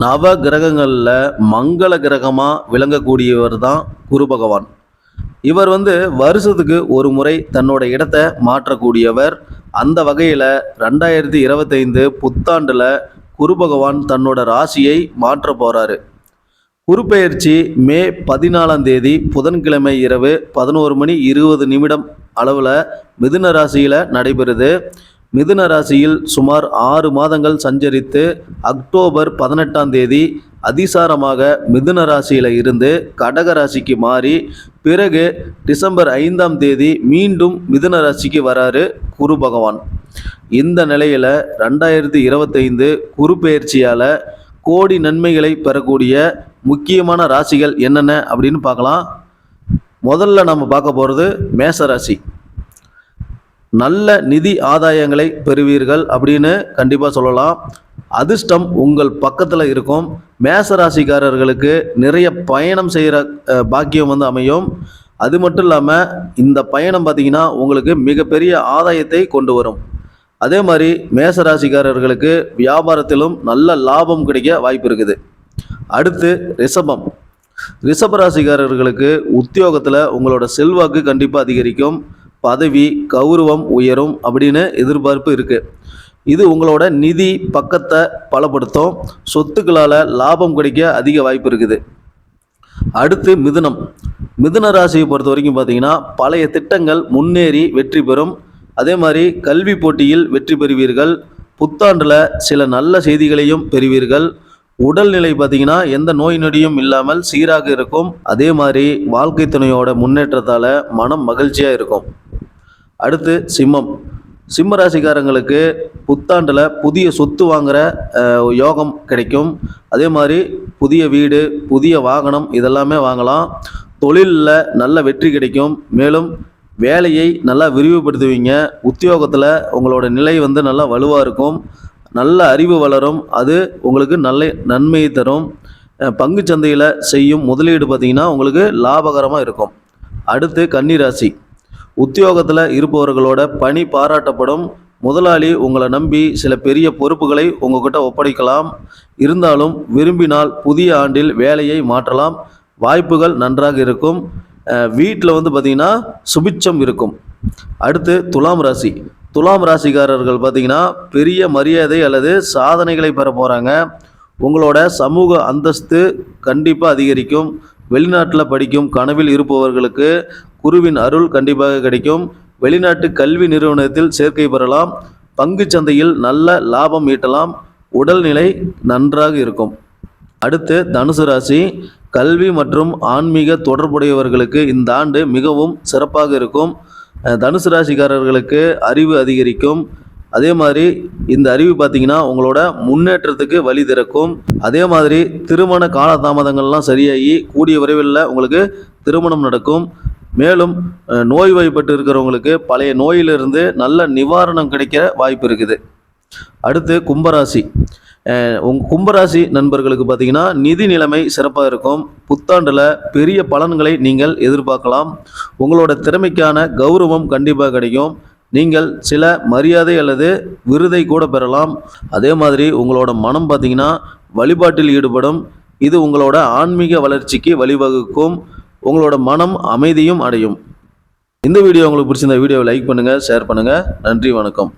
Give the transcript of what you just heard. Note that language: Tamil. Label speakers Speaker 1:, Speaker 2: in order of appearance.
Speaker 1: நவ கிரகங்களில் மங்கள கிரகமாக விளங்கக்கூடியவர் தான் குரு பகவான். இவர் வருஷத்துக்கு ஒரு முறை தன்னோட இடத்தை மாற்றக்கூடியவர். அந்த வகையில் 2025 புத்தாண்டில் குரு பகவான் தன்னோட ராசியை மாற்ற போகிறாரு. குரு பெயர்ச்சி மே 14ஆம் தேதி புதன்கிழமை இரவு 11:20 அளவில் மிதுன ராசியில் நடைபெறுது. மிதுன ராசியில் சுமார் 6 மாதங்கள் சஞ்சரித்து அக்டோபர் 18ஆம் தேதி அதிசாரமாக மிதுன ராசியில் இருந்து கடக ராசிக்கு மாறி பிறகு டிசம்பர் 5ஆம் தேதி மீண்டும் மிதுன ராசிக்கு வராரு குரு பகவான். இந்த நிலையில் 2025 குரு பெயர்ச்சியால் கோடி நன்மைகளை பெறக்கூடிய முக்கியமான ராசிகள் என்னென்ன அப்படின்னு பார்க்கலாம். முதல்ல நம்ம பார்க்க போகிறது மேசராசி. நல்ல நிதி ஆதாயங்களை பெறுவீர்கள் அப்படின்னு கண்டிப்பாக சொல்லலாம். அதிர்ஷ்டம் உங்கள் பக்கத்தில் இருக்கும். மேசராசிக்காரர்களுக்கு நிறைய பயணம் செய்கிற பாக்கியம் அமையும். அது மட்டும் இல்லாமல் இந்த பயணம் பார்த்திங்கன்னா உங்களுக்கு மிகப்பெரிய ஆதாயத்தை கொண்டு வரும். அதே மாதிரி மேசராசிக்காரர்களுக்கு வியாபாரத்திலும் நல்ல லாபம் கிடைக்க வாய்ப்பு இருக்குது. அடுத்து ரிஷபம். ரிஷபராசிக்காரர்களுக்கு உத்தியோகத்தில் உங்களோட செல்வாக்கு கண்டிப்பாக அதிகரிக்கும். பதவி கௌரவம் உயரும் அப்படின்னு எதிர்பார்ப்பு இருக்குது. இது உங்களோட நிதி பக்கத்தை பலப்படுத்தும். சொத்துக்களால் லாபம் கிடைக்க அதிக வாய்ப்பு இருக்குது. அடுத்து மிதுனம். மிதுன ராசியை பொறுத்த வரைக்கும் பார்த்தீங்கன்னா பழைய திட்டங்கள் முன்னேறி வெற்றி பெறும். அதே மாதிரி கல்வி போட்டியில் வெற்றி பெறுவீர்கள். புத்தாண்டில் சில நல்ல செய்திகளையும் பெறுவீர்கள். உடல்நிலை பார்த்திங்கன்னா எந்த நோய் நொடியும் இல்லாமல் சீராக இருக்கும். அதே மாதிரி வாழ்க்கை துணையோட முன்னேற்றத்தால் மனம் மகிழ்ச்சியாக இருக்கும். அடுத்து சிம்மம். சிம்ம ராசிக்காரங்களுக்கு புத்தாண்டில் புதிய சொத்து வாங்குகிற யோகம் கிடைக்கும். அதே மாதிரி புதிய வீடு புதிய வாகனம் இதெல்லாமே வாங்கலாம். தொழிலில் நல்ல வெற்றி கிடைக்கும். மேலும் வேலையை நல்லா விரிவுபடுத்துவீங்க. உத்தியோகத்தில் உங்களோட நிலை நல்லா வலுவாக இருக்கும். நல்ல அறிவு வளரும். அது உங்களுக்கு நல்ல நன்மையை தரும். பங்கு சந்தையில் செய்யும் முதலீடு பார்த்திங்கன்னா உங்களுக்கு லாபகரமாக இருக்கும். அடுத்து கன்னிராசி. உத்தியோகத்தில் இருப்பவர்களோட பணி பாராட்டப்படும். முதலாளி உங்களை நம்பி சில பெரிய பொறுப்புகளை உங்கள்கிட்ட ஒப்படைக்கலாம். இருந்தாலும் விரும்பினால் புதிய ஆண்டில் வேலையை மாற்றலாம். வாய்ப்புகள் நன்றாக இருக்கும். வீட்டில் பார்த்திங்கன்னா சுபிட்சம் இருக்கும். அடுத்து துலாம் ராசி. துலாம் ராசிக்காரர்கள் பார்த்திங்கன்னா பெரிய மரியாதை அல்லது சாதனைகளை பெற போகிறாங்க. உங்களோட சமூக அந்தஸ்து கண்டிப்பாக அதிகரிக்கும். வெளிநாட்டில் படிக்கும் கனவில் இருப்பவர்களுக்கு குருவின் அருள் கண்டிப்பாக கிடைக்கும். வெளிநாட்டு கல்வி நிறுவனத்தில் சேர்க்கை பெறலாம். பங்கு சந்தையில் நல்ல லாபம் ஈட்டலாம். உடல்நிலை நன்றாக இருக்கும். அடுத்து தனுசு ராசி. கல்வி மற்றும் ஆன்மீக தொடர்புடையவர்களுக்கு இந்த ஆண்டு மிகவும் சிறப்பாக இருக்கும். தனுசு ராசிக்காரர்களுக்கு அறிவு அதிகரிக்கும். அதே மாதிரி இந்த அறிவு பார்த்திங்கன்னா உங்களோட முன்னேற்றத்துக்கு வழி திறக்கும். அதே மாதிரி திருமண காலதாமதங்கள்லாம் சரியாகி கூடிய விரைவில் உங்களுக்கு திருமணம் நடக்கும். மேலும் நோய்வாய்ப்பட்டு இருக்கிறவங்களுக்கு பழைய நோயிலிருந்து நல்ல நிவாரணம் கிடைக்க வாய்ப்பு இருக்குது. அடுத்து கும்பராசி. கும்பராசி நண்பர்களுக்கு பார்த்திங்கன்னா நிதி நிலைமை சிறப்பாக இருக்கும். புத்தாண்டில் பெரிய பலன்களை நீங்கள் எதிர்பார்க்கலாம். உங்களோட திறமைக்கான கௌரவம் கண்டிப்பாக கிடைக்கும். நீங்கள் சில மரியாதை அல்லது விருதை கூட பெறலாம். அதே மாதிரி உங்களோட மனம் பார்த்திங்கன்னா வழிபாட்டில் ஈடுபடும். இது உங்களோட ஆன்மீக வளர்ச்சிக்கு வழிவகுக்கும். உங்களோட மனம் அமைதியும் அடையும். இந்த வீடியோ உங்களுக்கு பிடிச்சிருந்த வீடியோவை லைக் பண்ணுங்கள், ஷேர் பண்ணுங்கள். நன்றி, வணக்கம்.